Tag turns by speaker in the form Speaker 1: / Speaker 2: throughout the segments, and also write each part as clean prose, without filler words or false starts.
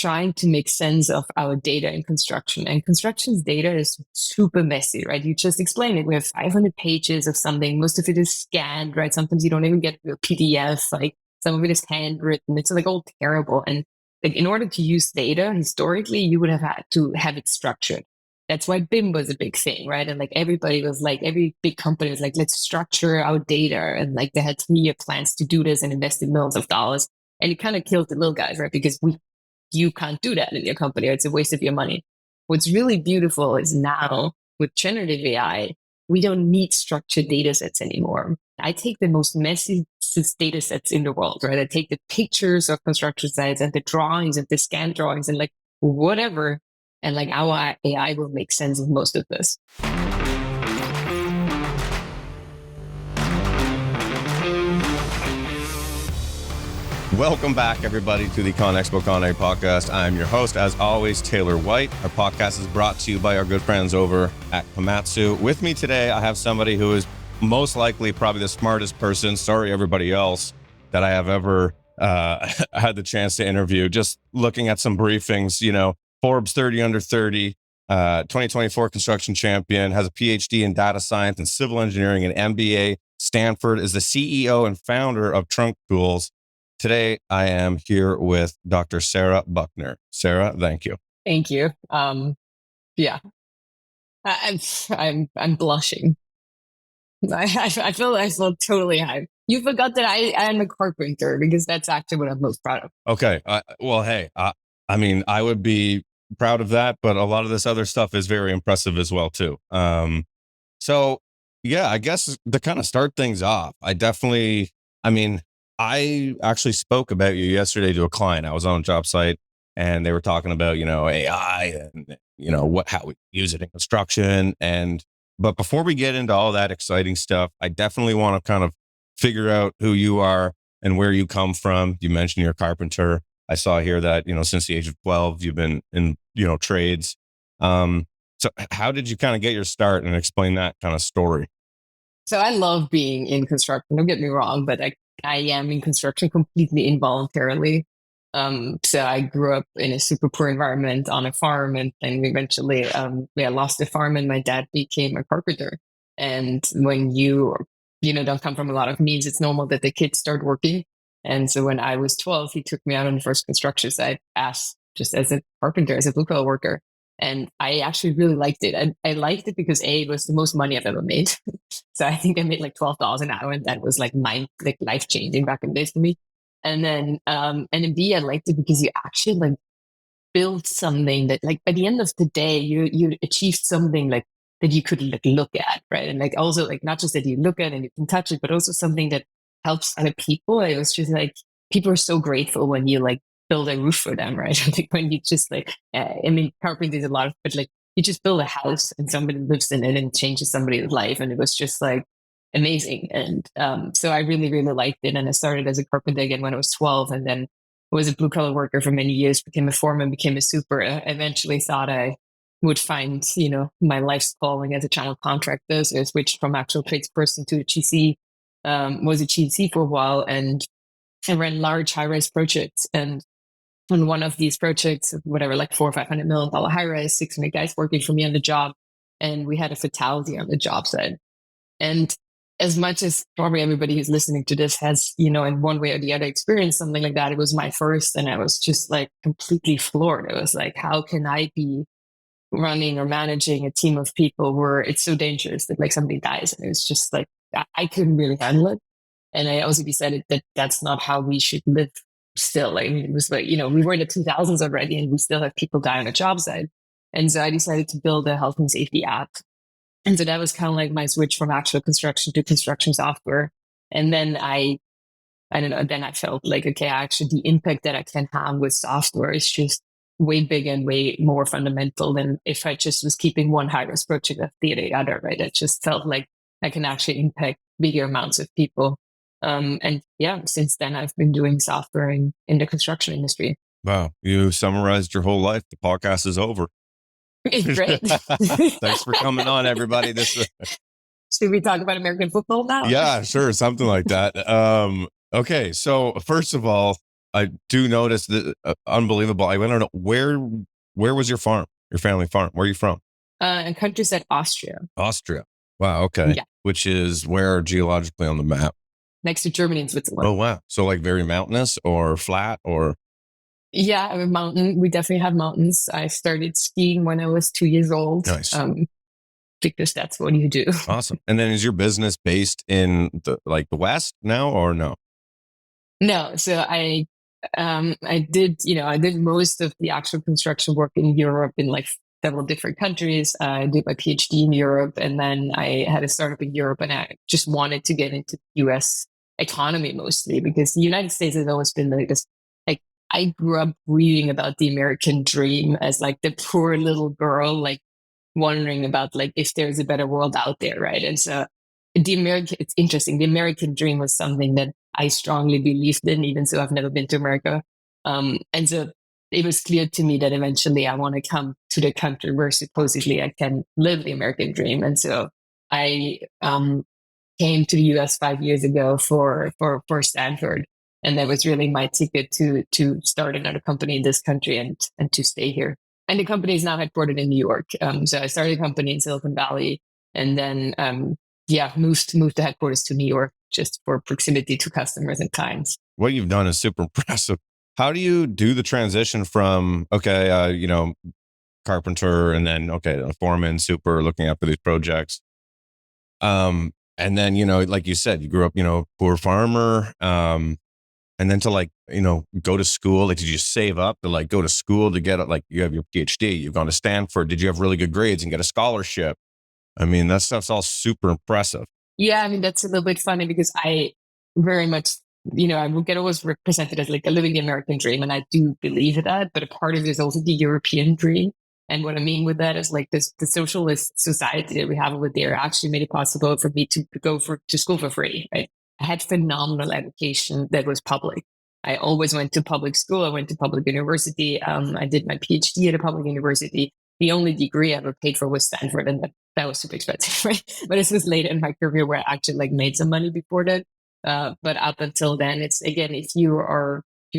Speaker 1: trying to make sense of our data in construction. And construction's data is super messy, right? You just explained it. We have 500 pages of something. Most of it is scanned, right? Sometimes you don't even get a PDF. Like some of it is handwritten. It's like all terrible. And like in order to use data historically, you would have had to have it structured. That's why BIM was a big thing, right? And like everybody was like, every big company was like, let's structure our data. And like they had 3-year plans to do this and invested millions of dollars. And it kind of killed the little guys, right? Because you can't do that in your company. It's a waste of your money. What's really beautiful is now with generative AI, we don't need structured data sets anymore. I take the most messy data sets in the world, right? I take the pictures of construction sites and the drawings and the scan drawings and like whatever. And like our AI will make sense of most of this.
Speaker 2: Welcome back, everybody, to the ConExpo Con A podcast. I'm your host, as always, Taylor White. Our podcast is brought to you by our good friends over at Komatsu. With me today, I have somebody who is most likely probably the smartest person, sorry everybody else, that I have ever had the chance to interview. Just looking at some briefings, you know, Forbes 30 under 30, 2024 construction champion, has a PhD in data science and civil engineering and MBA. Stanford, is the CEO and founder of Trunk Tools. Today, I am here with Dr. Sarah Buchner. Sarah, thank you.
Speaker 1: Thank you. Yeah, I'm blushing. I feel totally high. You forgot that I am a carpenter because that's actually what I'm most proud of.
Speaker 2: Okay. Well, hey, I mean, I would be proud of that, but a lot of this other stuff is very impressive as well, too. So, yeah, I guess to kind of start things off, I actually spoke about you yesterday to a client. I was on a job site and they were talking about, you know, AI and, you know, how we use it in construction. But before we get into all that exciting stuff, I definitely want to kind of figure out who you are and where you come from. You mentioned you're a carpenter. I saw here that, you know, since the age of 12, you've been in, you know, trades. So how did you kind of get your start, and explain that kind of story?
Speaker 1: So I love being in construction. Don't get me wrong, but I am in construction completely involuntarily. So I grew up in a super poor environment on a farm, and eventually, I lost the farm, and my dad became a carpenter. And when you don't come from a lot of means, it's normal that the kids start working. And so when I was 12, he took me out on the first construction site, just as a carpenter, as a blue collar worker. And I actually really liked it. I liked it because A, it was the most money I've ever made. So I think I made like $12 an hour, and that was like life changing back in the days for me. And then B, I liked it because you actually like built something that like by the end of the day, you achieved something like that you could like look at, right? And like also like not just that you look at and you can touch it, but also something that helps other people. It was just like people are so grateful when you like build a roof for them, right? Like when you just like, carpentry is a lot of, but like you just build a house and somebody lives in it and changes somebody's life. And it was just like amazing. And so I really, really liked it. And I started as a carpenter again when I was 12, and then was a blue collar worker for many years, became a foreman, became a super, eventually thought I would find, you know, my life's calling as a general contractor. So I switched from actual tradesperson to a GC, was a GC for a while, and I ran large high-rise projects. And on one of these projects, whatever, like $400 or $500 million high-rise, 600 guys working for me on the job, and we had a fatality on the job site. And as much as probably everybody who's listening to this has, you know, in one way or the other experienced something like that, it was my first, and I was just like completely floored. It was like, how can I be running or managing a team of people where it's so dangerous that like somebody dies? And it was just like, I couldn't really handle it. And I also decided that that's not how we should live still. Like, it was like, you know, we were in the 2000s already and we still have people die on a job site. And so I decided to build a health and safety app. And so that was kind of like my switch from actual construction to construction software. And then I don't know, then I felt like, okay, actually the impact that I can have with software is just way bigger and way more fundamental than if I just was keeping one high-risk project after the other, right? It just felt like I can actually impact bigger amounts of people. And yeah, since then I've been doing software in the construction industry.
Speaker 2: Wow. You summarized your whole life. The podcast is over.
Speaker 1: Great.
Speaker 2: Thanks for coming on, everybody.
Speaker 1: Should we talk about American football now?
Speaker 2: Yeah, sure. Something like that. Okay. So first of all, I do notice that unbelievable. I want to know where was your farm, your family farm? Where are you from?
Speaker 1: In countryside Austria.
Speaker 2: Austria. Wow. Okay.
Speaker 1: Yeah,
Speaker 2: Which is where geologically on the map?
Speaker 1: next to Germany and
Speaker 2: Oh,
Speaker 1: Switzerland.
Speaker 2: wow. So like very mountainous or flat or
Speaker 1: Yeah, a mountain. We definitely have mountains. I started skiing when I was 2 years old.
Speaker 2: nice.
Speaker 1: Because that's what you do.
Speaker 2: Awesome. And then is your business based in the West now or no?
Speaker 1: No, so I did most of the actual construction work in Europe in like several different countries. I did my PhD in Europe, and then I had a startup in Europe, and I just wanted to get into the US economy mostly because the United States has always been like this. Like I grew up reading about the American dream as like the poor little girl, like wondering about like if there's a better world out there, right? And so it's interesting. The American dream was something that I strongly believed in, even so I've never been to America. And so it was clear to me that eventually I want to come to the country where supposedly I can live the American dream. And so I came to the US 5 years ago for Stanford. And that was really my ticket to start another company in this country and to stay here. And the company is now headquartered in New York. So I started a company in Silicon Valley, and then moved the headquarters to New York just for proximity to customers and clients.
Speaker 2: What you've done is super impressive. How do you do the transition from, okay, carpenter and then, okay, a foreman, super looking after these projects. And then, like you said, you grew up, poor farmer. And then to like, go to school, like, did you save up to like go to school to get like, you have your PhD, you've gone to Stanford. Did you have really good grades and get a scholarship? I mean, that stuff's all super impressive.
Speaker 1: Yeah, I mean, that's a little bit funny because I very much, I would get always represented as like a living the American dream. And I do believe that. But a part of it is also the European dream. And what I mean with that is like this, the socialist society that we have over there actually made it possible for me to go to school for free, right? I had phenomenal education that was public. I always went to public school. I went to public university. I did my PhD at a public university. The only degree I ever paid for was Stanford, and that was super expensive, right? But this was late in my career where I actually like made some money before that. But up until then, it's again, if you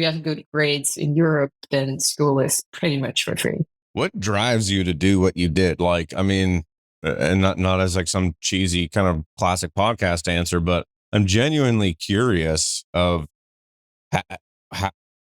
Speaker 1: have good grades in Europe, then school is pretty much for free.
Speaker 2: What drives you to do what you did? Like, I mean, and not as like some cheesy kind of classic podcast answer, but I'm genuinely curious of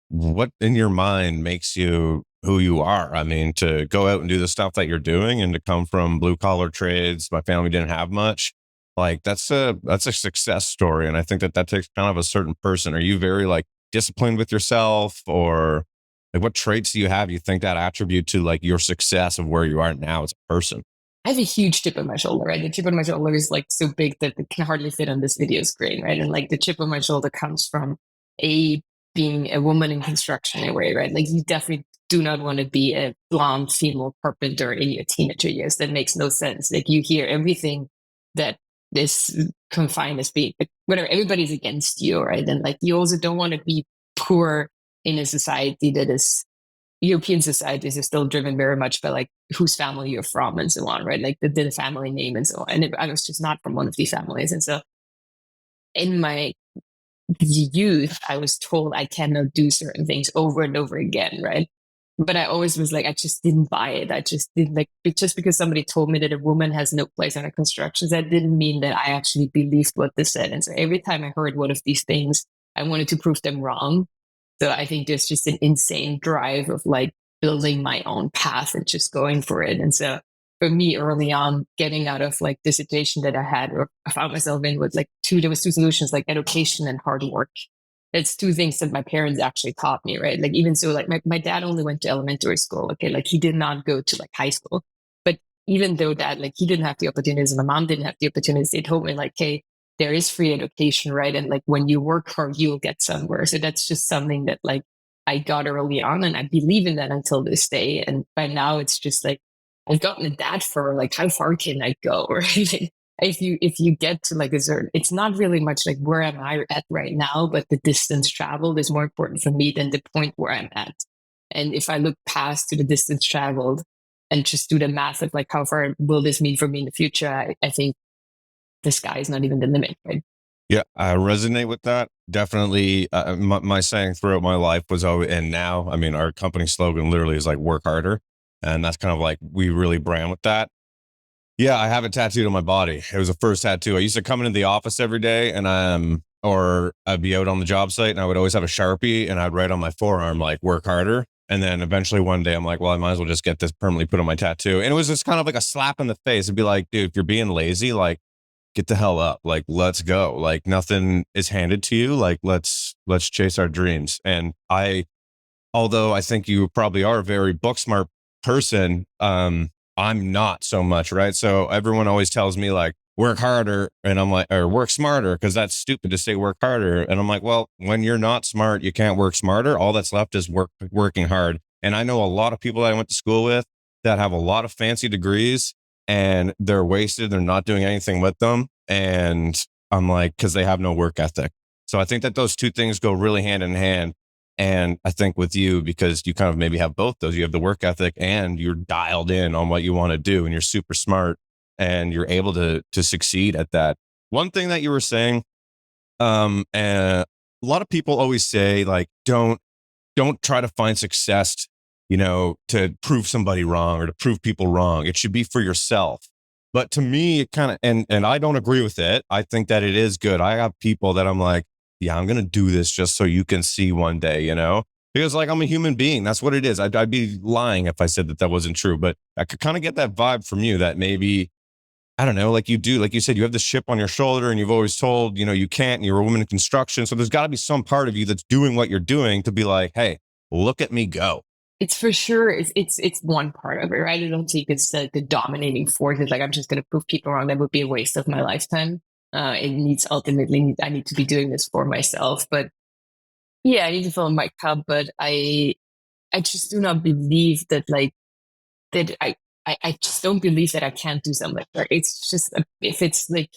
Speaker 2: what in your mind makes you who you are. I mean, to go out and do the stuff that you're doing and to come from blue collar trades, my family didn't have much. Like that's a success story. And I think that takes kind of a certain person. Are you very like disciplined with yourself, or like what traits do you have you think that attribute to like your success of where you are now as a person?
Speaker 1: I have a huge chip on my shoulder, right? The chip on my shoulder is like so big that it can hardly fit on this video screen, right? And like the chip on my shoulder comes from a being a woman in construction in a way, right? Like you definitely do not want to be a blonde female carpenter in your teenager years. That makes no sense. Like you hear everything that is confined as being whatever, everybody's against you, right? And like you also don't want to be poor in a society that is European societies are still driven very much by like whose family you're from and so on, right? Like the family name and so on. And I was just not from one of these families. And so in my youth, I was told I cannot do certain things over and over again, right? But I always was like, I just didn't buy it. I just didn't like, just because somebody told me that a woman has no place under construction, that didn't mean that I actually believed what they said. And so every time I heard one of these things, I wanted to prove them wrong. So I think there's just an insane drive of like building my own path and just going for it. And so for me early on, getting out of like the situation that I had or I found myself in was like there was two solutions, like education and hard work. It's two things that my parents actually taught me, right? Like even so, like my dad only went to elementary school. Okay. Like he did not go to like high school. But even though that, like he didn't have the opportunities and my mom didn't have the opportunities, they told me like, hey, there is free education, right? And like when you work hard, you'll get somewhere. So that's just something that like I got early on and I believe in that until this day. And by now it's just like I've gotten a dad for like how far can I go? Right? If you get to like a certain, it's not really much like where am I at right now, but the distance traveled is more important for me than the point where I'm at. And if I look past to the distance traveled and just do the math of like how far will this mean for me in the future, I think the sky is not even the limit, right?
Speaker 2: Yeah, I resonate with that. Definitely, my saying throughout my life was always, and now, I mean, our company slogan literally is like work harder. And that's kind of like, we really brand with that. Yeah, I have it tattooed on my body. It was the first tattoo. I used to come into the office every day or I'd be out on the job site and I would always have a Sharpie and I'd write on my forearm, like, work harder. And then eventually one day I'm like, well, I might as well just get this permanently put on my tattoo. And it was just kind of like a slap in the face. It'd be like, dude, if you're being lazy, like, get the hell up. Like, let's go. Like, nothing is handed to you. Like, let's chase our dreams. And although I think you probably are a very book smart person, I'm not so much, right? So everyone always tells me like, work harder. And I'm like, or work smarter, because that's stupid to say work harder. And I'm like, well, when you're not smart, you can't work smarter. All that's left is working hard. And I know a lot of people that I went to school with that have a lot of fancy degrees and they're wasted. They're not doing anything with them. And I'm like, because they have no work ethic. So I think that those two things go really hand in hand. And I think with you, because you kind of maybe have both those, you have the work ethic and you're dialed in on what you want to do and you're super smart and you're able to succeed at that. One thing that you were saying, and a lot of people always say like, don't try to find success, to prove somebody wrong or to prove people wrong. It should be for yourself. But to me, it kind of, and I don't agree with it. I think that it is good. I have people that I'm like, yeah, I'm going to do this just so you can see one day, because like I'm a human being. That's what it is. I'd be lying if I said that wasn't true, but I could kind of get that vibe from you that maybe, I don't know, like you do, like you said, you have this chip on your shoulder and you've always told, you can't, and you're a woman in construction. So there's got to be some part of you that's doing what you're doing to be like, hey, look at me go.
Speaker 1: It's for sure, it's one part of it, right? I don't think it's the dominating force. It's like, I'm just going to prove people wrong. That would be a waste of my lifetime. I need to be doing this for myself. But yeah, I need to fill my cup. But I just do not believe that, like, that I just don't believe that I can't do something. Like, it's just, if it's like,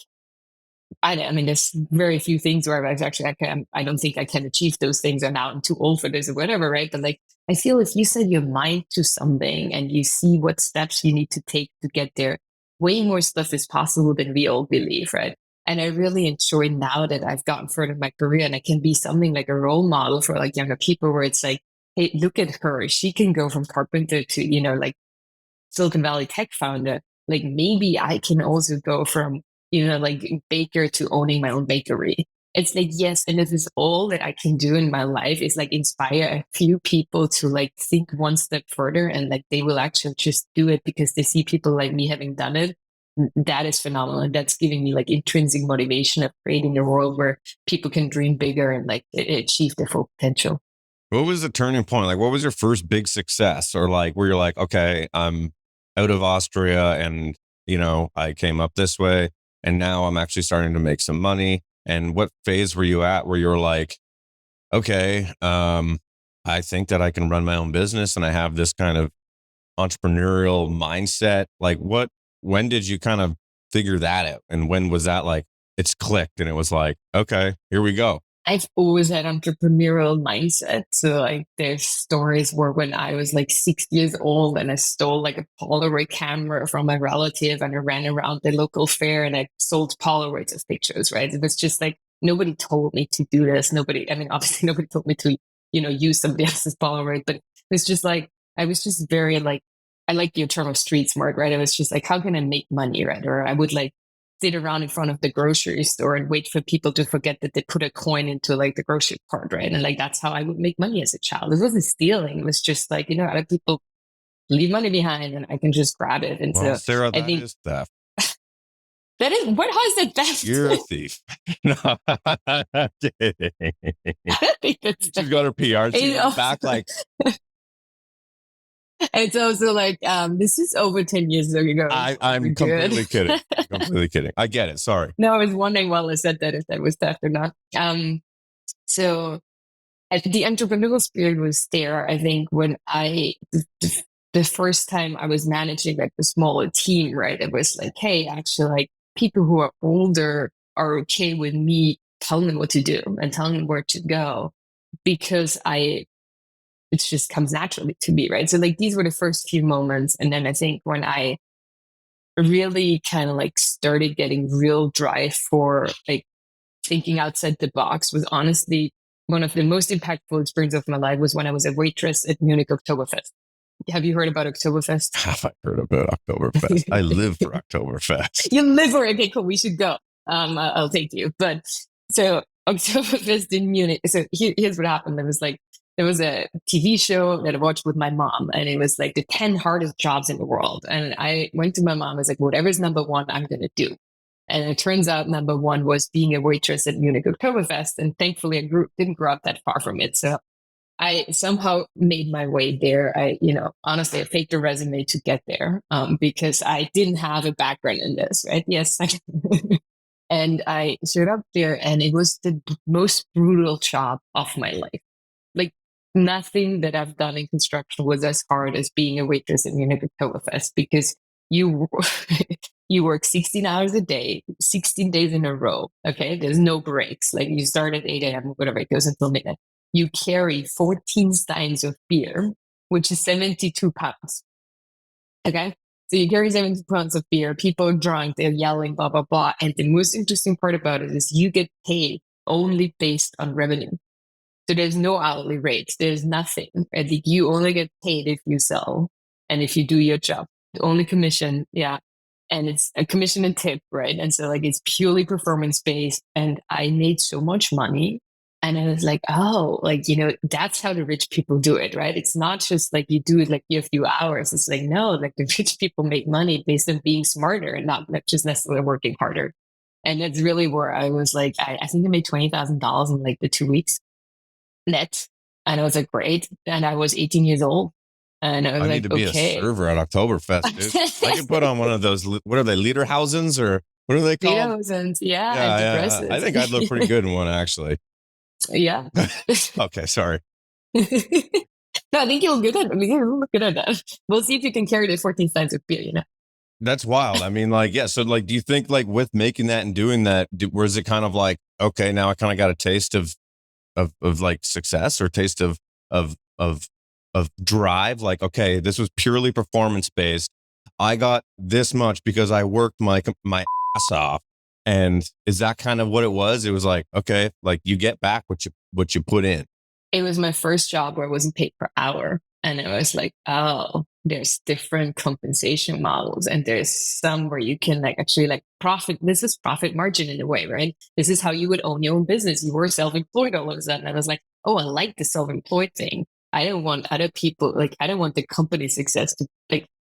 Speaker 1: I mean, there's very few things where I've actually, I don't think I can achieve those things, or now I'm too old for this or whatever, right? But like, I feel if you set your mind to something and you see what steps you need to take to get there, way more stuff is possible than we all believe, right? And I really enjoy now that I've gotten further in my career and I can be something like a role model for like younger people, where it's like, hey, look at her. She can go from carpenter to, like Silicon Valley tech founder. Like, maybe I can also go from, like baker to owning my own bakery. It's like, yes. And this is all that I can do in my life, is like inspire a few people to like think one step further, and like they will actually just do it because they see people like me having done it. That is phenomenal. And that's giving me like intrinsic motivation of creating a world where people can dream bigger and like achieve their full potential.
Speaker 2: What was the turning point? Like, what was your first big success, or like where you're like, okay, I'm out of Austria and, I came up this way and now I'm actually starting to make some money. And what phase were you at where you were like, okay, I think that I can run my own business and I have this kind of entrepreneurial mindset? Like, when did you kind of figure that out? And when was that like, it's clicked and it was like, okay, here we go?
Speaker 1: I've always had entrepreneurial mindset. So like, there's stories where when I was like 6 years old and I stole like a Polaroid camera from my relative and I ran around the local fair and I sold Polaroids of pictures, right? It was just like, nobody told me to do this. I mean, obviously nobody told me to, use somebody else's Polaroid, but it's just like, I was just very like, I like your term of street smart, right? I was just like, how can I make money, right? Or I would like sit around in front of the grocery store and wait for people to forget that they put a coin into like the grocery cart, right? And like, that's how I would make money as a child. It wasn't stealing. It was just like, other people leave money behind and I can just grab it. And
Speaker 2: Well,
Speaker 1: so
Speaker 2: Sarah,
Speaker 1: I
Speaker 2: that
Speaker 1: think
Speaker 2: is theft.
Speaker 1: that is, how is that theft?
Speaker 2: You're a thief. No, I'm kidding.
Speaker 1: I think that's
Speaker 2: She's got her PR team
Speaker 1: also,
Speaker 2: back. Like,
Speaker 1: it's also like, this is over 10 years ago. So
Speaker 2: I'm completely
Speaker 1: good.
Speaker 2: kidding. Completely kidding. I get it. Sorry.
Speaker 1: No, I was wondering while I said that if that was theft or not. So the entrepreneurial spirit was there, I think, when the first time I was managing like the smaller team, right? It was like, hey, actually, like, people who are older are okay with me telling them what to do and telling them where to go, because it just comes naturally to me, right? So like, these were the first few moments. And then I think when I really kind of like started getting real drive for like thinking outside the box was honestly one of the most impactful experiences of my life was when I was a waitress at Munich Oktoberfest. Have you heard about Oktoberfest?
Speaker 2: Have I heard about Oktoberfest? I live for Oktoberfest.
Speaker 1: You live for it. Okay, cool. We should go. I'll take you. But so Oktoberfest in Munich. So here's what happened. There was a TV show that I watched with my mom, and it was like the 10 hardest jobs in the world. And I went to my mom. I was like, whatever's number one, I'm going to do. And it turns out number one was being a waitress at Munich Oktoberfest. And thankfully, I didn't grow up that far from it. So I somehow made my way there. Honestly, I faked a resume to get there because I didn't have a background in this, right? Yes. And I showed up there, and it was the most brutal job of my life. Like, nothing that I've done in construction was as hard as being a waitress at Munich Oktoberfest, because you you work 16 hours a day, 16 days in a row. Okay, there's no breaks. Like, you start at 8 a.m. whatever, it goes until midnight. You carry 14 steins of beer, which is 72 pounds. Okay, so you carry 72 pounds of beer. People are drunk, they're yelling, blah blah blah. And the most interesting part about it is you get paid only based on revenue. So there's no hourly rates. There's nothing. I think you only get paid if you sell and if you do your job. The only commission, yeah. And it's a commission and tip, right? And so, like, it's purely performance based. And I made so much money. And I was like, oh, like, that's how the rich people do it, right? It's not just like you do it like you have a few hours. It's like, no, like, the rich people make money based on being smarter and not just necessarily working harder. And that's really where I was like, I think I made $20,000 in like the 2 weeks net. And I was like, great. And I was 18 years old. And I was
Speaker 2: I need
Speaker 1: like,
Speaker 2: to be
Speaker 1: okay.
Speaker 2: a server at Oktoberfest, dude. I can put on one of those, what are they, Lederhausens, or what are they called?
Speaker 1: Lederhosens, yeah,
Speaker 2: Yeah,
Speaker 1: and
Speaker 2: yeah. I
Speaker 1: depressants.
Speaker 2: think I'd look pretty good in one, actually.
Speaker 1: Yeah.
Speaker 2: Okay, sorry.
Speaker 1: No, I think you'll look good at that. We'll see if you can carry the 14 steins of beer.
Speaker 2: That's wild. I mean, like, yeah. So, like, do you think, like, with making that and doing that, was it kind of like, okay, now I kind of got a taste of like success, or taste of of drive? Like, okay, this was purely performance based. I got this much because I worked my ass off. And is that kind of what it was? It was like, okay, like, you get back what you put in.
Speaker 1: It was my first job where I wasn't paid per hour. And I was like, oh, there's different compensation models. And there's some where you can actually profit. This is profit margin in a way, right? This is how you would own your own business. You were self-employed all of a sudden. I was like, oh, I like the self-employed thing. I don't want other people, I don't want the company success to,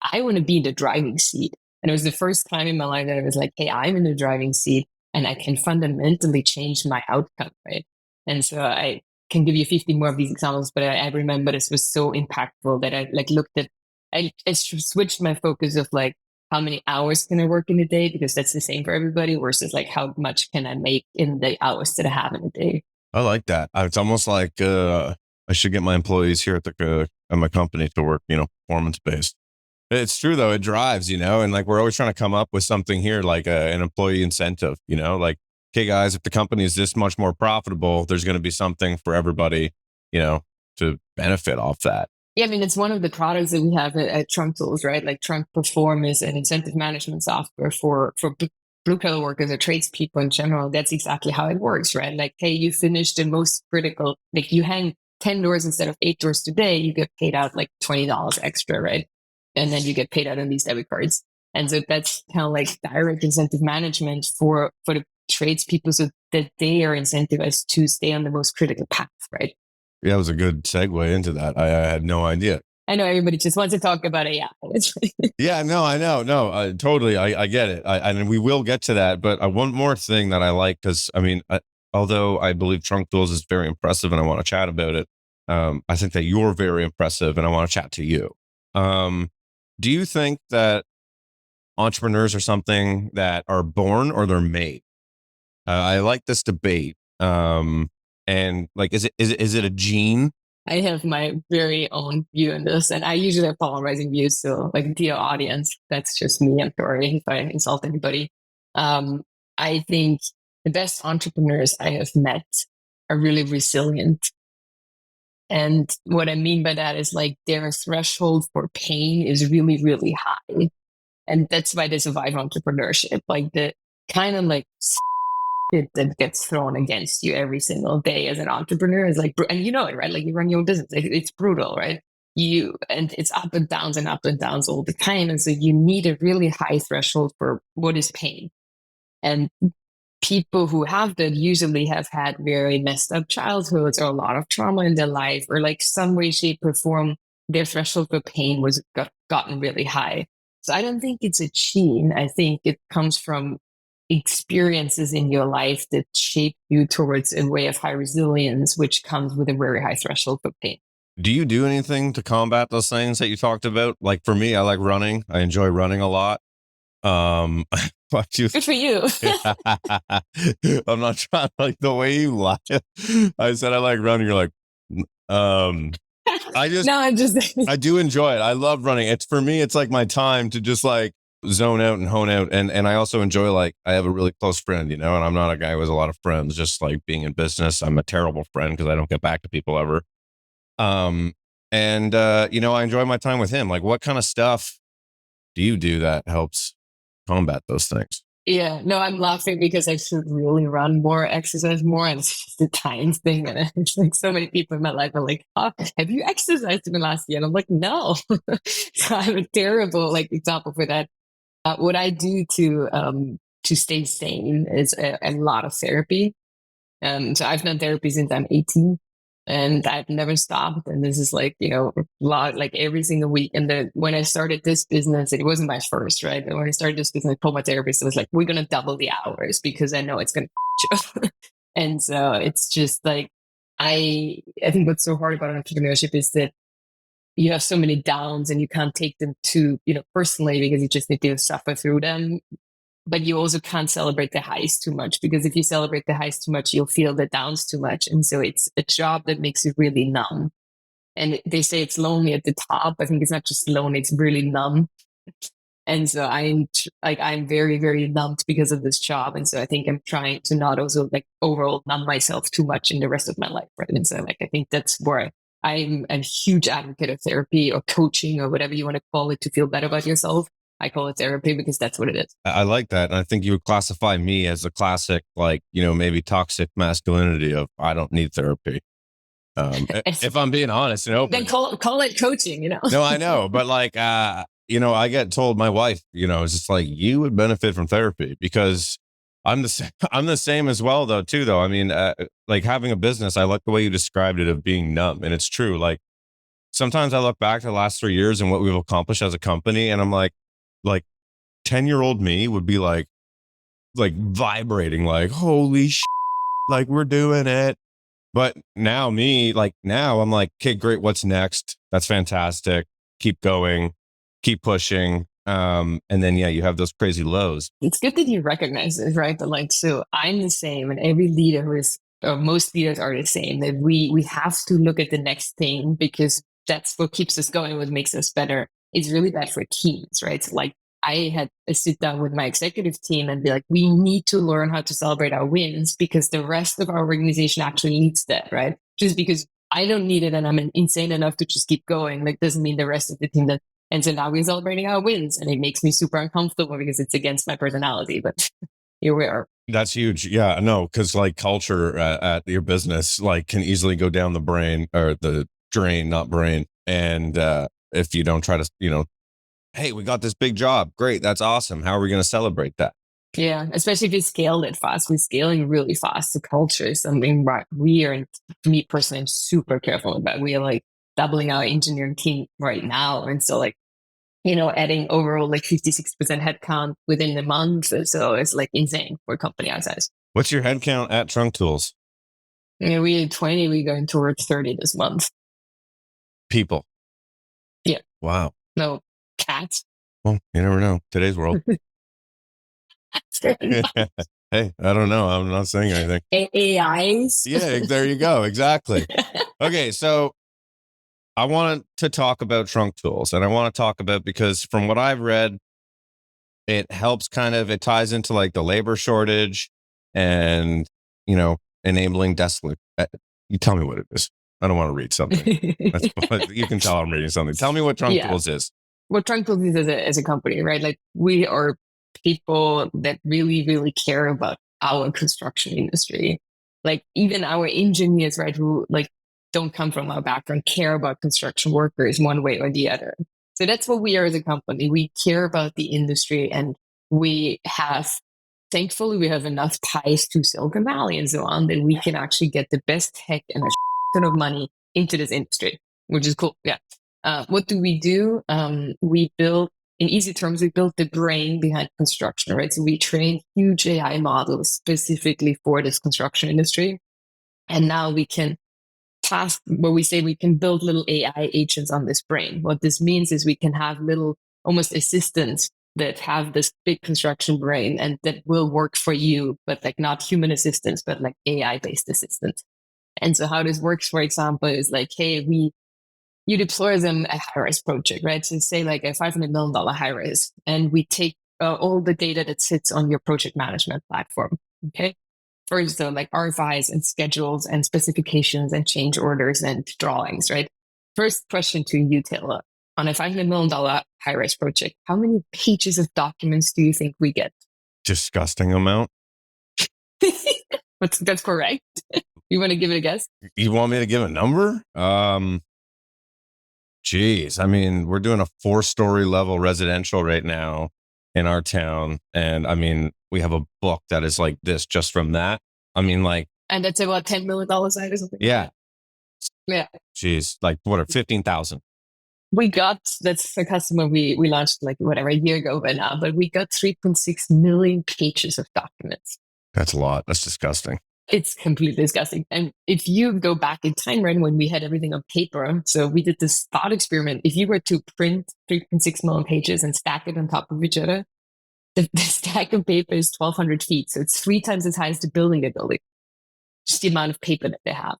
Speaker 1: I want to be in the driving seat. And it was the first time in my life that I was like, hey, I'm in the driving seat and I can fundamentally change my outcome, right? And so I can give you 50 more of these examples, but I remember this was so impactful that I switched my focus of how many hours can I work in a day, because that's the same for everybody, versus how much can I make in the hours that I have in a day.
Speaker 2: I like that. It's almost like I should get my employees here at my company to work, performance based. It's true though. It drives, and we're always trying to come up with something here, like an employee incentive, okay, guys, if the company is this much more profitable, there's going to be something for everybody, to benefit off that.
Speaker 1: Yeah, I mean, it's one of the products that we have at Trunk Tools, right? Like Trunk Perform is an incentive management software for blue collar workers or tradespeople in general. That's exactly how it works, right? Like, hey, you finished the most critical, you hang 10 doors instead of 8 doors today, you get paid out $20 extra, right? And then you get paid out on these debit cards. And so that's kind of direct incentive management for the tradespeople, so that they are incentivized to stay on the most critical path, right?
Speaker 2: Yeah, it was a good segue into that. I had no idea.
Speaker 1: I know everybody just wants to talk about AI.
Speaker 2: Yeah, no, I know. No, totally. I get it. And we will get to that. But one more thing that I like, because although I believe Trunk Tools is very impressive and I want to chat about it, I think that you're very impressive and I want to chat to you. Do you think that entrepreneurs are something that are born or they're made? I like this debate. And is it a gene?
Speaker 1: I have my very own view on this, and I usually have polarizing views. So, dear audience, that's just me. I'm sorry if I insult anybody. I think the best entrepreneurs I have met are really resilient. And what I mean by that is their threshold for pain is really, really high. And that's why they survive entrepreneurship. The kind of shit that gets thrown against you every single day as an entrepreneur. Is like, and you know it, right? Like you run your own business. It's brutal, right? And it's up and downs all the time. And so you need a really high threshold for what is pain. And people who have that usually have had very messed up childhoods or a lot of trauma in their life, or like some way, shape, or form, their threshold for pain was gotten really high. So I don't think it's a gene. I think it comes from experiences in your life that shape you towards a way of high resilience, which comes with a very high threshold for pain.
Speaker 2: Do you do anything to combat those things that you talked about? Like for me, I like running. I enjoy running a lot.
Speaker 1: Good for you.
Speaker 2: I'm not trying, like the way you laugh. I said I like running. You're like, I do enjoy it. I love running. It's for me, it's like my time to just like zone out and hone out. And I also enjoy, like, I have a really close friend, and I'm not a guy who has a lot of friends, just like being in business. I'm a terrible friend because I don't get back to people ever. I enjoy my time with him. Like, what kind of stuff do you do that helps combat those things?
Speaker 1: Yeah, no, I'm laughing because I should really run more, exercise more, and it's just a time thing. And it's like so many people in my life are like, "Oh, have you exercised in the last year?" And I'm like, "No." So I'm a terrible example for that. What I do to stay sane is a lot of therapy. So I've done therapy since I'm 18, and I've never stopped. And this is like, a lot, like every single week. And when I started this business, it wasn't my first, right? But when I started this business, I told my therapist, I was like, we're going to double the hours because I know it's going to. And so it's just like, I think what's so hard about entrepreneurship is that you have so many downs and you can't take them too, personally, because you just need to suffer through them. But you also can't celebrate the highs too much, because if you celebrate the highs too much, you'll feel the downs too much. And so it's a job that makes you really numb. And they say it's lonely at the top. I think it's not just lonely, it's really numb. And so I'm very, very numbed because of this job. And so I think I'm trying to not also overall numb myself too much in the rest of my life. Right. And so I think that's where I'm a huge advocate of therapy or coaching or whatever you want to call it to feel better about yourself. I call it therapy because that's what it is.
Speaker 2: I like that. And I think you would classify me as a classic, maybe toxic masculinity of I don't need therapy. If I'm being honest and open.
Speaker 1: Then call it coaching,
Speaker 2: No, I know. But I get told, my wife, it's just like, you would benefit from therapy, because I'm the same as well, though. I mean, having a business, I like the way you described it of being numb. And it's true. Like sometimes I look back to the last 3 years and what we've accomplished as a company, and I'm like 10-year-old me would be like vibrating, like, holy shit, like we're doing it. But now I'm like, okay, great. What's next? That's fantastic. Keep going, keep pushing. And then, you have those crazy lows.
Speaker 1: It's good that you recognize it, right? But so I'm the same, and every leader most leaders are the same, that we have to look at the next thing, because that's what keeps us going, what makes us better. It's really bad for teams, right? So I had a sit down with my executive team and be like, we need to learn how to celebrate our wins, because the rest of our organization actually needs that, right? Just because I don't need it and I'm insane enough to just keep going, doesn't mean the rest of the team that. And so now we're celebrating our wins, and it makes me super uncomfortable because it's against my personality. But here we are.
Speaker 2: That's huge. Yeah, no, because culture at your business can easily go down the brain, or the drain, not brain. And if you don't try to, hey, we got this big job. Great. That's awesome. How are we going to celebrate that?
Speaker 1: Yeah, especially if you scale it fast. We're scaling really fast. The culture is something we are, me personally, I'm super careful about. We are doubling our engineering team right now. And so adding overall 56% headcount within a month. So it's insane for a company our size.
Speaker 2: What's your headcount at Trunk Tools?
Speaker 1: Yeah, we had 20, we're going towards 30 this month.
Speaker 2: People.
Speaker 1: Yeah.
Speaker 2: Wow.
Speaker 1: No, cats.
Speaker 2: Well, you never know. Today's world. Hey, I don't know. I'm not saying anything.
Speaker 1: AIs.
Speaker 2: Yeah, there you go. Exactly. Okay, so I want to talk about Trunk Tools, and I want to talk about, because from what I've read, it helps it ties into the labor shortage and, enabling desolate. You tell me what it is. I don't want to read something. You can tell I'm reading something. Tell me what Trunk Tools is.
Speaker 1: What Trunk Tools is as a company, right? We are people that really, really care about our construction industry. Like even our engineers, right, who like don't come from our background, care about construction workers one way or the other. So that's what we are as a company. We care about the industry, and we have, thankfully, we have enough ties to Silicon Valley and so on that we can actually get the best tech and a ton of money into this industry, which is cool. Yeah. What do? We build, in easy terms, we built the brain behind construction, right? So we train huge AI models specifically for this construction industry. And now we can task where we say we can build little AI agents on this brain. What this means is we can have little almost assistants that have this big construction brain and that will work for you, but like not human assistants, but like AI based assistants. And so how this works, for example, is like, hey, you deploy them a high-rise project, right? So say like a $500 million high-rise, and we take all the data that sits on your project management platform. Okay. First, though, like RFIs and schedules and specifications and change orders and drawings, right? First question to you, Taylor. On a $500 million high-rise project, how many pages of documents do you think we get?
Speaker 2: Disgusting amount.
Speaker 1: That's correct. You want to give it a guess?
Speaker 2: You want me to give a number? Geez, I mean, we're doing a 4-story level residential right now in our town. And I mean, we have a book that is like this just from that. I mean, like,
Speaker 1: and that's about $10 million side or something.
Speaker 2: Yeah.
Speaker 1: Yeah.
Speaker 2: Geez, like what are 15,000?
Speaker 1: We got, that's a customer we launched like whatever, a year ago by now, but we got 3.6 million pages of documents.
Speaker 2: That's a lot. That's disgusting.
Speaker 1: It's completely disgusting. And if you go back in time, right, when we had everything on paper, so we did this thought experiment. If you were to print 3.6 million pages and stack it on top of each other, the stack of paper is 1,200 feet. So it's 3 times as high as the building they're building. Just the amount of paper that they have.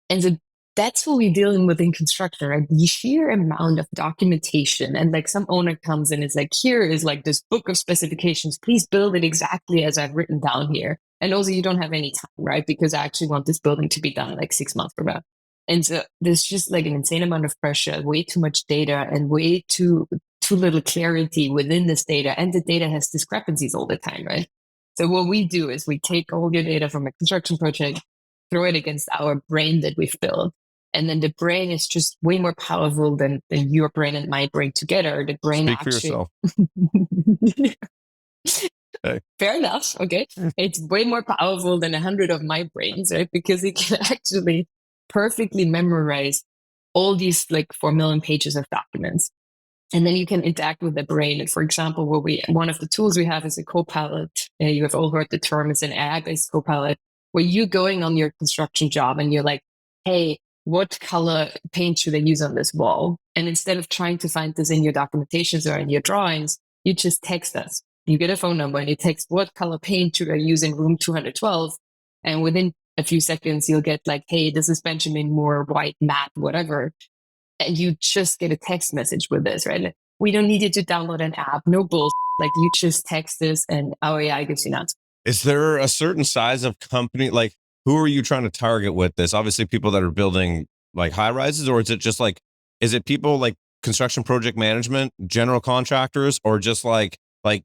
Speaker 1: And so that's what we're dealing with in construction, right? The sheer amount of documentation. And like some owner comes and is like, here is like this book of specifications. Please build it exactly as I've written down here. And also you don't have any time, right? Because I actually want this building to be done like 6 months from now. And so there's just like an insane amount of pressure, way too much data and way too little clarity within this data. And the data has discrepancies all the time, right? So what we do is we take all your data from a construction project, throw it against our brain that we've built. And then the brain is just way more powerful than your brain and my brain together. The brain
Speaker 2: Speak
Speaker 1: actually...
Speaker 2: for yourself.
Speaker 1: Hey. Fair enough. Okay. It's way more powerful than 100 of my brains, right? Because it can actually perfectly memorize all these like 4 million pages of documents. And then you can interact with the brain. For example, one of the tools we have is a co-pilot. You have all heard the term. It's an AI-based co-pilot where you're going on your construction job and you're like, hey, what color paint should I use on this wall? And instead of trying to find this in your documentations or in your drawings, you just text us. You get a phone number and you text, what color paint should I use in room 212? And within a few seconds, you'll get like, hey, this is Benjamin Moore, white, matte, whatever. And you just get a text message with this, right? We don't need you to download an app. No bull. Like you just text this and our AI gives you an answer.
Speaker 2: Is there a certain size of company? Like who are you trying to target with this? Obviously people that are building like high rises, or is it just like, is it people like construction project management, general contractors, or just like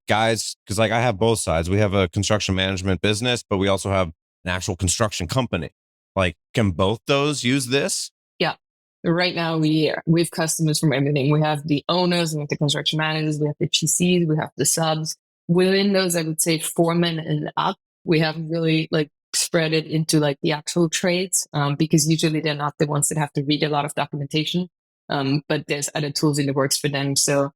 Speaker 2: guys? Cause like I have both sides. We have a construction management business, but we also have an actual construction company. Like can both those use this?
Speaker 1: Yeah. Right now we have customers from everything. We have the owners, we have the construction managers, we have the GCs, we have the subs. Within those, I would say foremen and up, we have really like spread it into like the actual trades, because usually they're not the ones that have to read a lot of documentation. But there's other tools in the works for them. So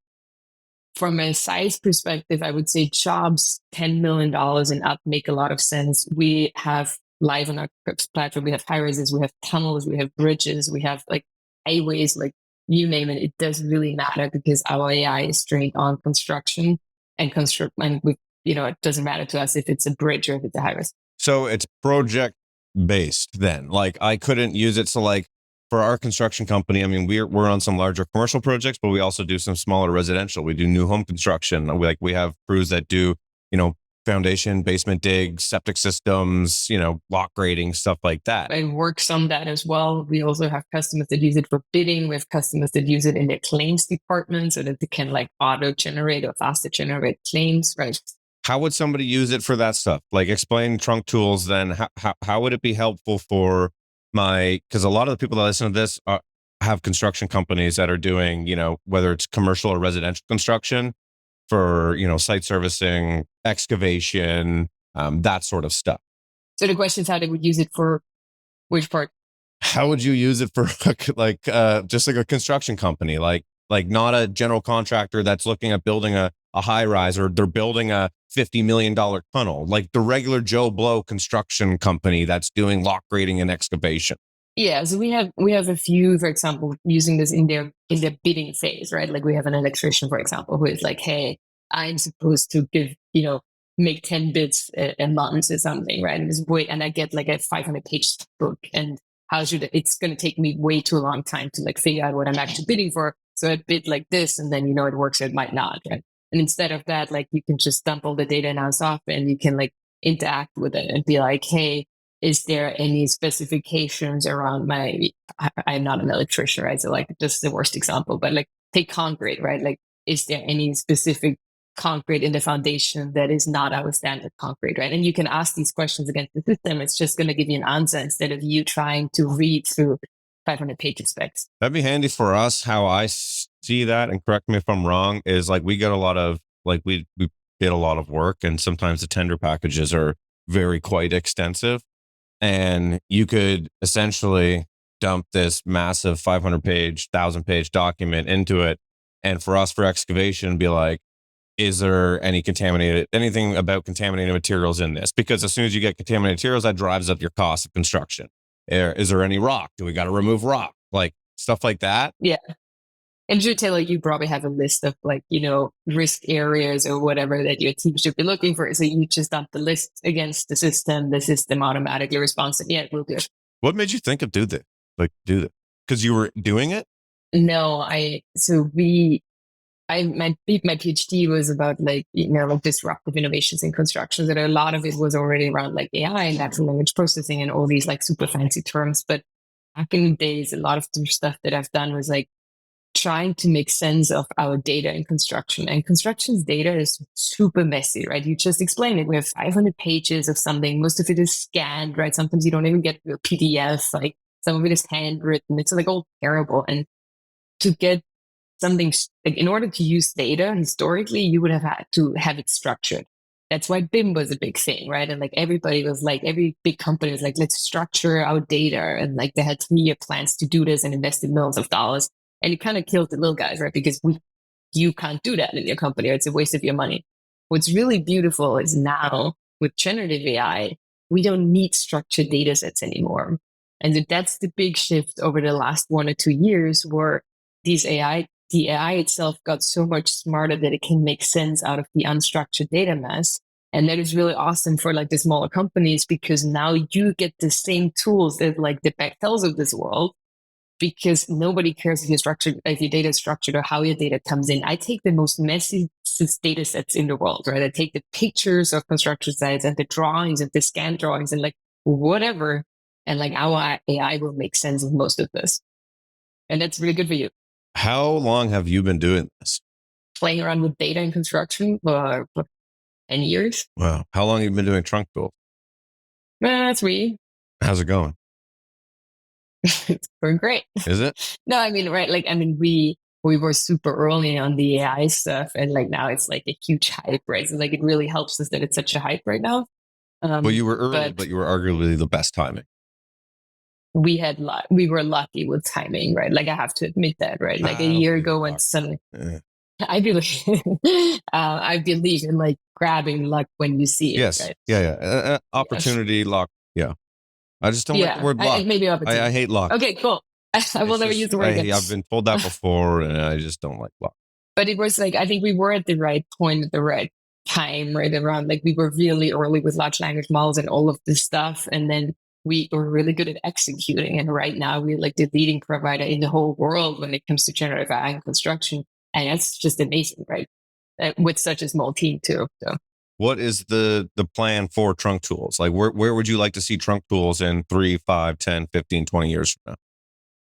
Speaker 1: from a size perspective, I would say jobs $10 million and up make a lot of sense. We have live on our platform, we have high rises, we have tunnels, we have bridges, we have like highways, like you name it. It doesn't really matter because our AI is trained on construction and it doesn't matter to us if it's a bridge or if it's a high rise.
Speaker 2: So it's project based then. Like I couldn't use it. So like for our construction company, I mean, we're on some larger commercial projects, but we also do some smaller residential. We do new home construction. We have crews that do, foundation, basement digs, septic systems, block grading, stuff like that.
Speaker 1: It works on that as well. We also have customers that use it for bidding. We have customers that use it in their claims department so that they can like auto generate or faster generate claims, right?
Speaker 2: how would somebody use it for that stuff? Like explain trunk tools, then how would it be helpful for because a lot of the people that listen to this have construction companies that are doing, whether it's commercial or residential construction for, site servicing, excavation, that sort of stuff.
Speaker 1: So the question is how they would use it for which part?
Speaker 2: How would you use it for just like a construction company, like not a general contractor that's looking at building a high rise, or they're building a $50 million tunnel, like the regular Joe Blow construction company that's doing lock grading and excavation?
Speaker 1: Yeah, so we have a few, for example, using this in their bidding phase, right? Like we have an electrician, for example, who is like, hey, I'm supposed to give, make 10 bids a month or something, right? And I get like a 500-page book, and it's going to take me way too long time to like figure out what I'm actually bidding for. So I bid like this, and then, it works or it might not, right? And instead of that, like you can just dump all the data in our software, and you can like interact with it and be like, hey, is there any specifications around I'm not an electrician, right? So like just the worst example, but like take concrete, right? Like, is there any specific concrete in the foundation that is not our standard concrete, right? And you can ask these questions against the system. It's just going to give you an answer instead of you trying to read through 500-page specs.
Speaker 2: That'd be handy for us. How I see that, and correct me if I'm wrong, is like we get a lot of, like we did a lot of work, and sometimes the tender packages are quite extensive. And you could essentially dump this massive 500-page, 1,000-page document into it. And for us, for excavation, be like, is there anything about contaminated materials in this? Because as soon as you get contaminated materials, that drives up your cost of construction. Is there any rock? Do we got to remove rock? Like stuff like that?
Speaker 1: Yeah. And Taylor, you probably have a list of like, risk areas or whatever that your team should be looking for. So you just dump the list against the system automatically responds. Yeah, it will do it.
Speaker 2: What made you think of do that? Because you were doing it?
Speaker 1: No, my PhD was about like disruptive innovations in construction. That a lot of it was already around like AI and natural language processing and all these like super fancy terms. But back in the days, a lot of the stuff that I've done was like trying to make sense of our data in construction. And construction's data is super messy, right? You just explained it. We have 500 pages of something. Most of it is scanned, right? Sometimes you don't even get a PDF. Like some of it is handwritten. It's like all terrible. And to get something, like in order to use data historically, you would have had to have it structured. That's why BIM was a big thing, right? And like everybody was like, every big company was like, let's structure our data. And like they had 3-year plans to do this and invested millions of dollars. And it kind of killed the little guys, right? Because you can't do that in your company. It's a waste of your money. What's really beautiful is now with generative AI, we don't need structured data sets anymore. And that's the big shift over the last 1 or 2 years, where the AI itself got so much smarter that it can make sense out of the unstructured data mass. And that is really awesome for like the smaller companies, because now you get the same tools that like the Bechtels of this world, because nobody cares if your data is structured or how your data comes in. I take the most messy data sets in the world, right? I take the pictures of construction sites and the drawings and the scan drawings and like whatever. And like our AI will make sense of most of this. And that's really good for you.
Speaker 2: How long have you been doing this?
Speaker 1: Playing around with data in construction for 10 years.
Speaker 2: Wow. How long have you been doing trunk tools?
Speaker 1: 3.
Speaker 2: How's it going?
Speaker 1: It's going great.
Speaker 2: Is it?
Speaker 1: No, I mean, right. Like, I mean, we were super early on the AI stuff, and like now it's like a huge hype, right? So like it really helps us that it's such a hype right now.
Speaker 2: Well, you were early, but you were arguably the best timing.
Speaker 1: We were lucky with timing, right? Like I have to admit that, right? Like a year ago when suddenly, I believe in like grabbing luck when you see it.
Speaker 2: Yes. Right? Yeah. Opportunity, yes. Luck. Yeah. I just don't like the word luck.
Speaker 1: Maybe opportunity.
Speaker 2: I hate luck.
Speaker 1: Okay, cool. I will never use the word again.
Speaker 2: I've been told that before, and I just don't like luck.
Speaker 1: But it was like, I think we were at the right point at the right time, right around, like we were really early with large language models and all of this stuff. And then we were really good at executing. And right now we're like the leading provider in the whole world when it comes to generative AI and construction. And that's just amazing, right? With such a small team too. So.
Speaker 2: What is the plan for trunk tools? Like where would you like to see trunk tools in 3, 5, 10, 15, 20 years from now?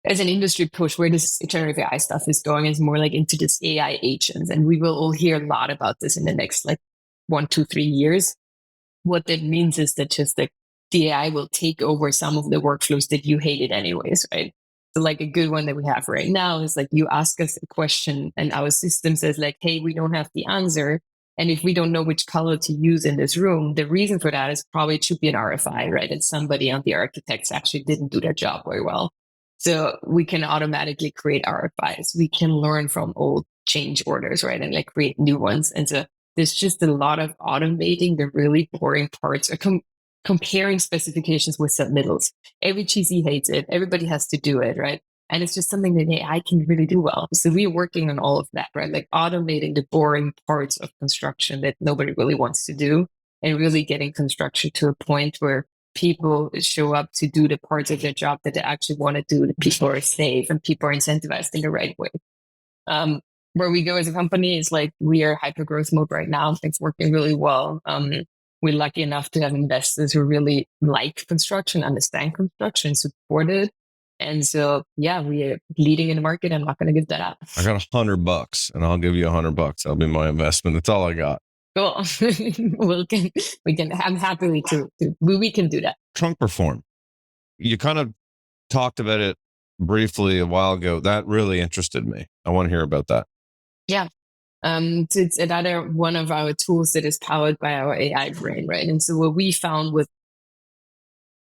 Speaker 1: As an industry push, where this generative AI stuff is going is more like into this AI agents. And we will all hear a lot about this in the next like 1, 2, 3 years. What that means is that just like the AI will take over some of the workflows that you hated anyways, right? So like a good one that we have right now is like you ask us a question and our system says like, hey, we don't have the answer. And if we don't know which color to use in this room, the reason for that is probably it should be an RFI, right? And somebody on the architects actually didn't do their job very well. So we can automatically create RFIs. We can learn from old change orders, right? And like create new ones. And so there's just a lot of automating the really boring parts or comparing specifications with submittals. Every GC hates it. Everybody has to do it, right? And it's just something that AI can really do well. So we're working on all of that, right? Like automating the boring parts of construction that nobody really wants to do and really getting construction to a point where people show up to do the parts of their job that they actually want to do. The people are safe and people are incentivized in the right way. Where we go as a company is like we are hyper growth mode right now. It's working really well. We're lucky enough to have investors who really like construction, understand construction, support it. And so, yeah, we are leading in the market. I'm not going to give that up.
Speaker 2: I got $100 and I'll give you $100. That'll be my investment. That's all I got.
Speaker 1: Cool. we can, I'm happy we can do that.
Speaker 2: Trunk perform. You kind of talked about it briefly a while ago. That really interested me. I want to hear about that.
Speaker 1: Yeah. So it's another one of our tools that is powered by our AI brain, right? And so what we found with,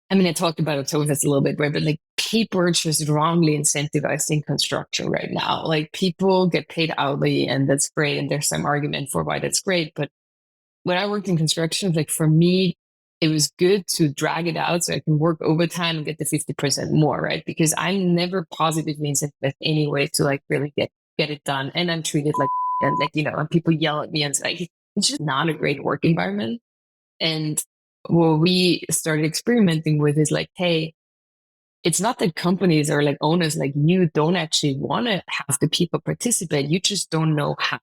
Speaker 1: I talked about October a little bit, right? But like people are just wrongly incentivized in construction right now. Like people get paid hourly and that's great. And there's some argument for why that's great. But when I worked in construction, like for me, it was good to drag it out so I can work overtime and get the 50% more, right? Because I'm never positively incentivized anyway to like really get it done. And I'm treated like, and like, and people yell at me and it's like, it's just not a great work environment. And what we started experimenting with is like, hey, it's not that companies or like owners like you don't actually want to have the people participate. You just don't know how.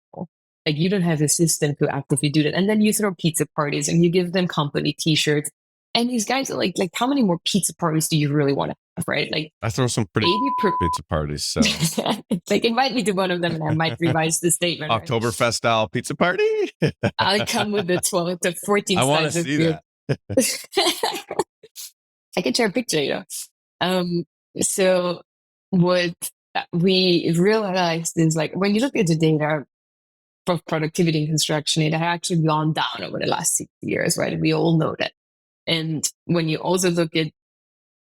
Speaker 1: Like you don't have a system to actively do that. And then you throw pizza parties and you give them company t-shirts. And these guys are like how many more pizza parties do you really want to have, right? Like
Speaker 2: I throw some pretty pizza parties. So
Speaker 1: it's like invite me to one of them and I might revise the statement.
Speaker 2: Oktoberfest style pizza party.
Speaker 1: I'll come with the 12 to 14
Speaker 2: I want to see that.
Speaker 1: I can share a picture, So what we realized is like when you look at the data for productivity in construction, it had actually gone down over the last 6 years, right? We all know that. And when you also look at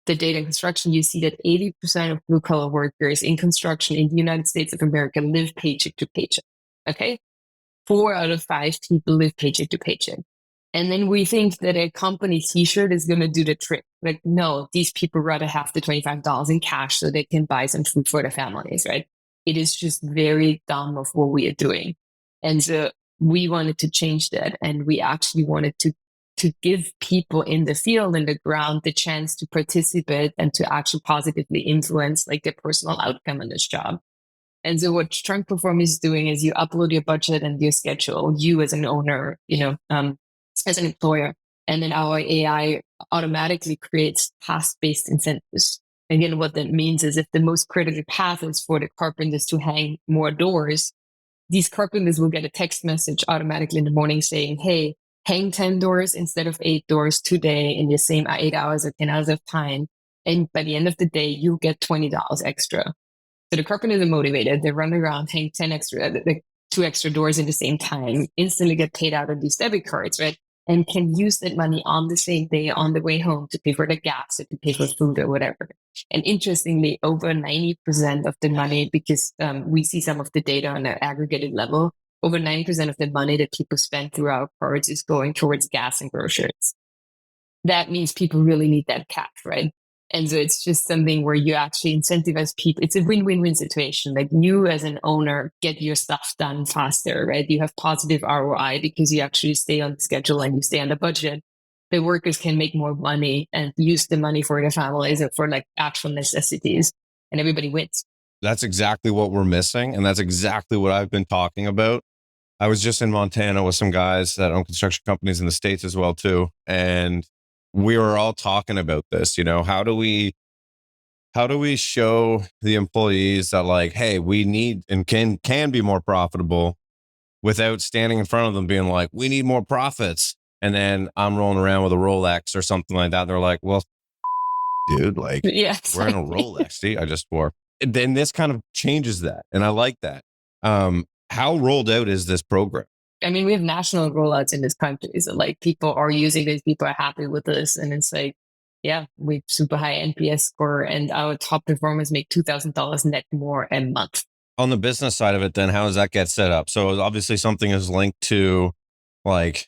Speaker 1: the data in construction, you see that 80% of blue collar workers in construction in the United States of America live paycheck to paycheck. Okay. 4 out of 5 people live paycheck to paycheck. And then we think that a company t-shirt is going to do the trick. Like, no, these people rather have the $25 in cash so they can buy some food for their families, right? It is just very dumb of what we are doing. And so we wanted to change that. And we actually wanted to give people in the field and the ground the chance to participate and to actually positively influence like their personal outcome in this job. And so what Trunk Perform is doing is you upload your budget and your schedule, you as an owner, as an employer, and then our AI automatically creates task-based incentives. Again, what that means is if the most critical path is for the carpenters to hang more doors, these carpenters will get a text message automatically in the morning saying, hey, hang 10 doors instead of 8 doors today in the same 8 hours or 10 hours of time. And by the end of the day, you get $20 extra. So the carpenters are motivated. They run around, hang 10 extra, like 2 extra doors in the same time, instantly get paid out of these debit cards, right? And can use that money on the same day on the way home to pay for the gas or to pay for food or whatever. And interestingly, over 90% of the money, because we see some of the data on an aggregated level, over 90% of the money that people spend through our cards is going towards gas and groceries. That means people really need that cash, right? And so it's just something where you actually incentivize people. It's a win-win-win situation. Like you as an owner get your stuff done faster, right? You have positive ROI because you actually stay on the schedule and you stay on the budget. The workers can make more money and use the money for their families or for like actual necessities, and everybody wins.
Speaker 2: That's exactly what we're missing. And that's exactly what I've been talking about. I was just in Montana with some guys that own construction companies in the States as well, too. And we were all talking about this, how do we show the employees that like, hey, we need and can be more profitable, without standing in front of them being like, we need more profits. And then I'm rolling around with a Rolex or something like that. They're like, well, dude, like
Speaker 1: Yeah,
Speaker 2: wearing a Rolex. See, I just wore. And then this kind of changes that. And I like that. How rolled out is this program?
Speaker 1: I mean, we have national rollouts in this country. So like people are using this, people are happy with this. And it's like, yeah, we have super high NPS score and our top performers make $2,000 net more a month.
Speaker 2: On the business side of it, then how does that get set up? So obviously something is linked to like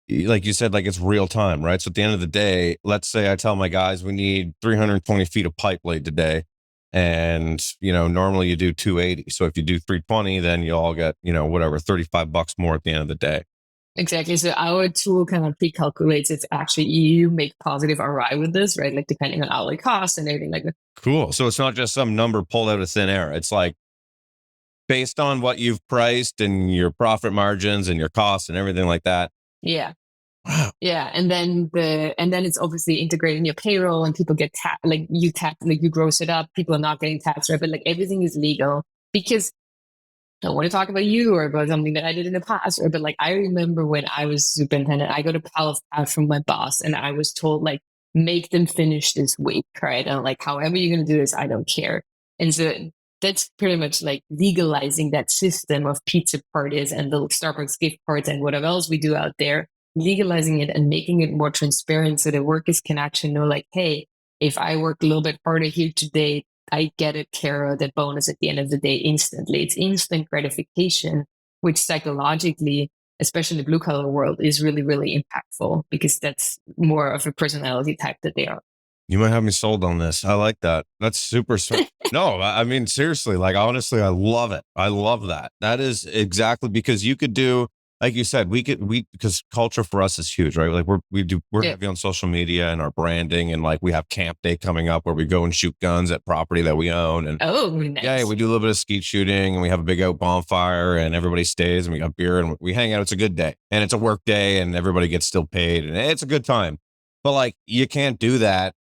Speaker 2: you said, like it's real time, right? So at the end of the day, let's say I tell my guys we need 320 feet of pipe laid today. And, normally you do 280. So if you do 320, then you all get, whatever, $35 more at the end of the day.
Speaker 1: Exactly. So our tool kind of pre-calculates it's actually you make positive ROI with this, right? Like depending on hourly costs and everything like that.
Speaker 2: Cool. So it's not just some number pulled out of thin air. It's like based on what you've priced and your profit margins and your costs and everything like that.
Speaker 1: Yeah.
Speaker 2: Wow.
Speaker 1: Yeah. And then it's obviously integrated in your payroll and people get taxed, like you gross it up. People are not getting taxed, right? But like everything is legal because I don't want to talk about you or about something that I did in the past, but like I remember when I was superintendent, I got a pile of cash from my boss and I was told like, make them finish this week, right? And like, however you're going to do this, I don't care. And so that's pretty much like legalizing that system of pizza parties and the Starbucks gift cards and whatever else we do out there, legalizing it and making it more transparent so the workers can actually know like, hey, if I work a little bit harder here today, I get a carrot, that bonus at the end of the day instantly. It's instant gratification, which psychologically, especially in the blue collar world, is really, really impactful because that's more of a personality type that they are.
Speaker 2: You might have me sold on this. I like that. That's super. No, I mean, seriously, like, honestly, I love it. I love that. That is exactly because you could do, like you said, because culture for us is huge, right? Like we're heavy on social media and our branding and like we have camp day coming up where we go and shoot guns at property that we own. And
Speaker 1: nice.
Speaker 2: Yeah, we do a little bit of skeet shooting and we have a big out bonfire and everybody stays and we got beer and we hang out. It's a good day and it's a work day and everybody gets still paid and it's a good time. But like, you can't do that,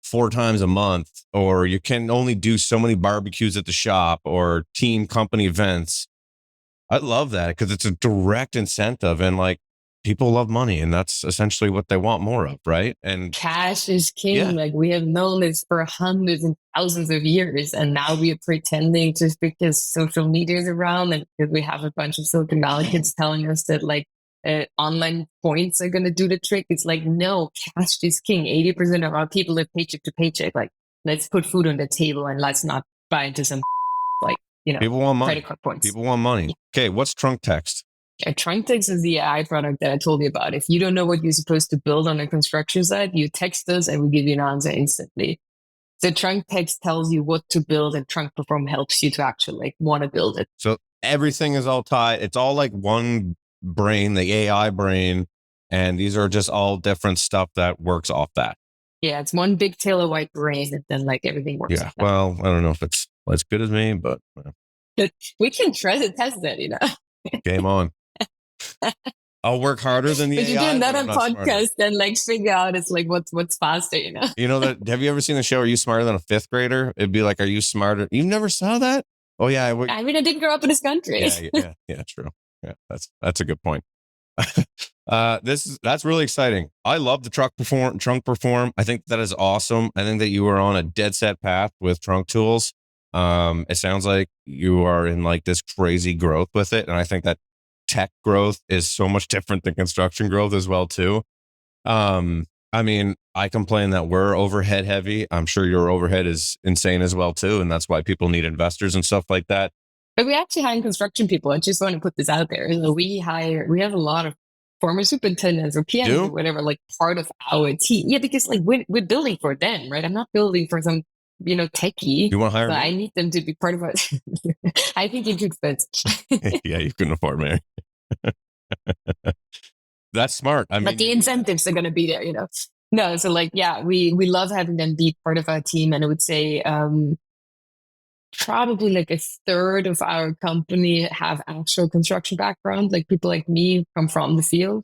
Speaker 2: 4 times a month, or you can only do so many barbecues at the shop or team company events. I love that because it's a direct incentive and like people love money and that's essentially what they want more of, right? And
Speaker 1: cash is king. Yeah. Like we have known this for hundreds and thousands of years. And now we are pretending just because social media is around and because we have a bunch of Silicon Valley kids telling us that like online points are going to do the trick. It's like, no, cash is king. 80% of our people live paycheck to paycheck. Like, let's put food on the table and let's not buy into some like,
Speaker 2: people want money.
Speaker 1: Credit card points.
Speaker 2: People want money. Yeah. Okay, what's Trunk Text?
Speaker 1: Trunk Text is the AI product that I told you about. If you don't know what you're supposed to build on a construction site, you text us and we give you an answer instantly. So Trunk Text tells you what to build and Trunk Perform helps you to actually like want to build it.
Speaker 2: So everything is all tied. It's all like one brain, the AI brain, and these are just all different stuff that works off that.
Speaker 1: Yeah, it's one big Taylor White brain and then like everything works.
Speaker 2: Yeah, well, I don't know if it's as good as me, but
Speaker 1: we can try to test that,
Speaker 2: Game on. I'll work harder than the AI.
Speaker 1: But you do another podcast and like figure out it's like what's faster,
Speaker 2: that. Have you ever seen the show Are You Smarter Than a Fifth Grader? It'd be like, are you smarter? You never saw that? Oh yeah.
Speaker 1: I mean, I didn't grow up in this country.
Speaker 2: Yeah, true. Yeah, that's a good point. That's really exciting. I love the Trunk Perform. I think that is awesome. I think that you are on a dead set path with Trunk Tools. It sounds like you are in like this crazy growth with it. And I think that tech growth is so much different than construction growth as well too. I mean, I complain that we're overhead heavy. I'm sure your overhead is insane as well too. And that's why people need investors and stuff like that.
Speaker 1: But we actually hire construction people. I just want to put this out there. We have a lot of former superintendents or PMs or whatever, like part of our team. Yeah, because like we're building for them, right? I'm not building for some, techie.
Speaker 2: You want to hire me?
Speaker 1: I need them to be part of it. I think you're too expensive.
Speaker 2: Yeah, you couldn't afford me. That's smart. I mean,
Speaker 1: but the incentives are going to be there, No, so like, yeah, we love having them be part of our team. And I would say, probably like a third of our company have actual construction background, like people like me come from the field.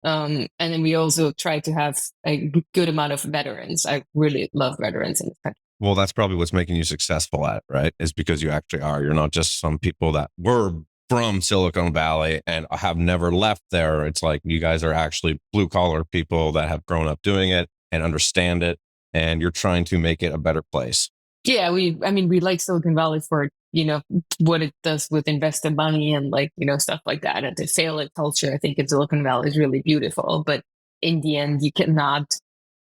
Speaker 1: And then we also try to have a good amount of veterans. I really love veterans in this country.
Speaker 2: Well, that's probably what's making you successful at it, right? Is because you actually are. You're not just some people that were from Silicon Valley and have never left there. It's like you guys are actually blue collar people that have grown up doing it and understand it, and you're trying to make it a better place.
Speaker 1: Yeah, we like Silicon Valley for, what it does with investor money and like, stuff like that. And the failure culture, I think in Silicon Valley is really beautiful. But in the end,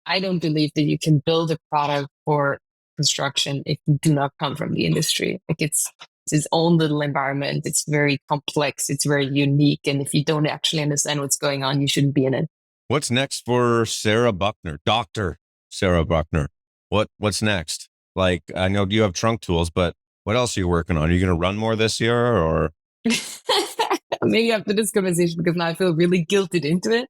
Speaker 1: I don't believe that you can build a product for construction if you do not come from the industry. Like it's its own little environment. It's very complex. It's very unique. And if you don't actually understand what's going on, you shouldn't be in it.
Speaker 2: What's next for Sarah Buchner, Dr. Sarah Buchner? What's next? Like, I know you have trunk tools, but what else are you working on? Are you going to run more this year or?
Speaker 1: Maybe after this conversation, because now I feel really guilted into it.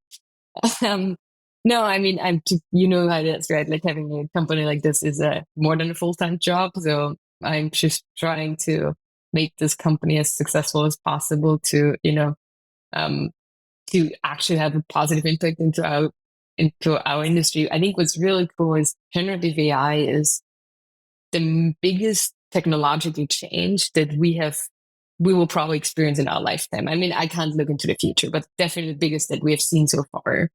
Speaker 1: No, I'm just, how that's right. Like having a company like this is more than a full-time job. So I'm just trying to make this company as successful as possible to actually have a positive impact into our industry. I think what's really cool is generative AI is the biggest technological change that we will probably experience in our lifetime. I can't look into the future, but definitely the biggest that we have seen so far.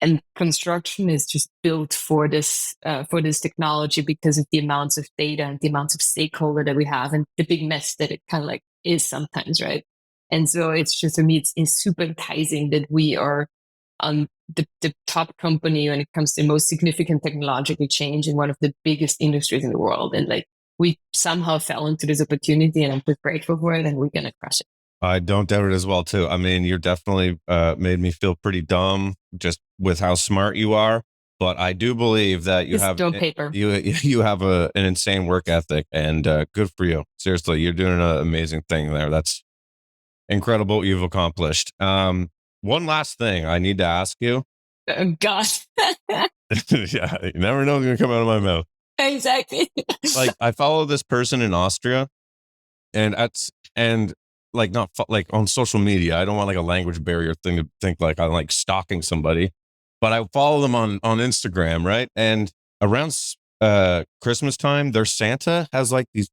Speaker 1: And construction is just built for this technology because of the amounts of data and the amounts of stakeholder that we have and the big mess that it kind of like is sometimes, right? And so it's just, for me, it's super enticing that we are on the top company when it comes to the most significant technological change in one of the biggest industries in the world. And like we somehow fell into this opportunity, and I'm just grateful for it, and we're going to crush it.
Speaker 2: I don't doubt it as well, too. You're definitely made me feel pretty dumb just with how smart you are. But I do believe that you have
Speaker 1: paper.
Speaker 2: You have an insane work ethic, and good for you. Seriously, you're doing an amazing thing there. That's incredible what you've accomplished. One last thing I need to ask you.
Speaker 1: Oh, gosh.
Speaker 2: Yeah, you never know what's going to come out of my mouth.
Speaker 1: Exactly.
Speaker 2: Like I follow this person in Austria, and like not like on social media. I don't want like a language barrier thing to think like I'm like stalking somebody, but I follow them on Instagram, right? And around Christmas time, their Santa has like these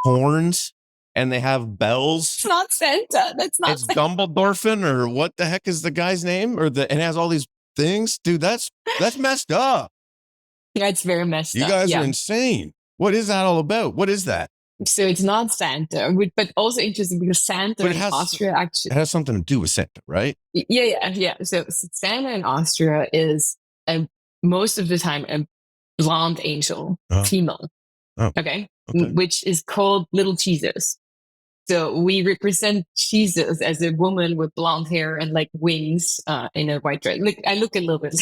Speaker 2: horns and they have bells.
Speaker 1: It's not Santa.
Speaker 2: It's Dumbledorfin, or what the heck is the guy's name? It has all these things, dude. That's messed up.
Speaker 1: Yeah, it's very messed
Speaker 2: up. You guys are insane. What is that all about? What is that?
Speaker 1: So it's not Santa, but also interesting because Santa in Austria actually...
Speaker 2: It has something to do with Santa, right?
Speaker 1: Yeah. So Santa in Austria is most of the time a blonde angel, female, okay? Which is called Little Jesus. So we represent Jesus as a woman with blonde hair and like wings in a white dress. I look a little bit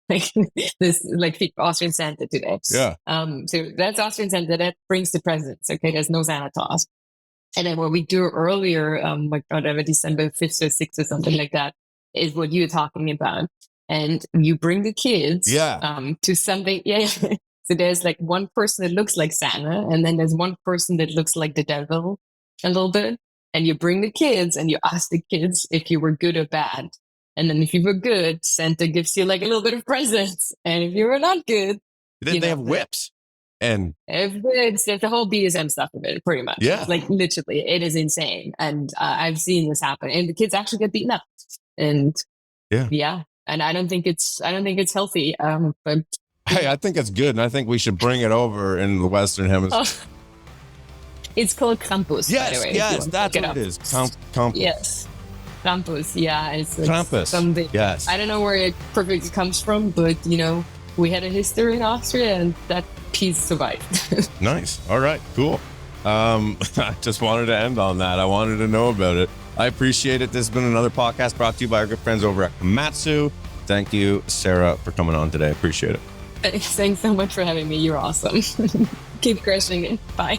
Speaker 1: like this, like Austrian Santa today.
Speaker 2: Yeah.
Speaker 1: So that's Austrian Santa that brings the presents. Okay. There's no Santa Claus. And then what we do earlier, like whatever, December 5th or 6th or something like that, is what you're talking about. And you bring the kids to something. Yeah. So there's like one person that looks like Santa, and then there's one person that looks like the devil a little bit. And you bring the kids and you ask the kids if you were good or bad. And then if you were good, Santa gives you like a little bit of presents. And if you were not good,
Speaker 2: then they have whips. And
Speaker 1: it's the whole BDSM stuff of it, pretty much.
Speaker 2: Yeah.
Speaker 1: Like literally, it is insane. And I've seen this happen. And the kids actually get beaten up. And yeah. And I don't think it's healthy. But
Speaker 2: hey, I think it's good. And I think we should bring it over in the Western Hemisphere.
Speaker 1: Oh. It's called Krampus.
Speaker 2: Yes,
Speaker 1: by the way,
Speaker 2: yes, that's what it is. Krampus.
Speaker 1: Yes. Krampus, yeah. It's
Speaker 2: Krampus.
Speaker 1: Something.
Speaker 2: Yes.
Speaker 1: I don't know where it perfectly comes from, but, we had a history in Austria and that piece survived.
Speaker 2: Nice. All right, cool. I just wanted to end on that. I wanted to know about it. I appreciate it. This has been another podcast brought to you by our good friends over at Komatsu. Thank you, Sarah, for coming on today. I appreciate it.
Speaker 1: Thanks so much for having me. You're awesome. Keep crushing it. Bye.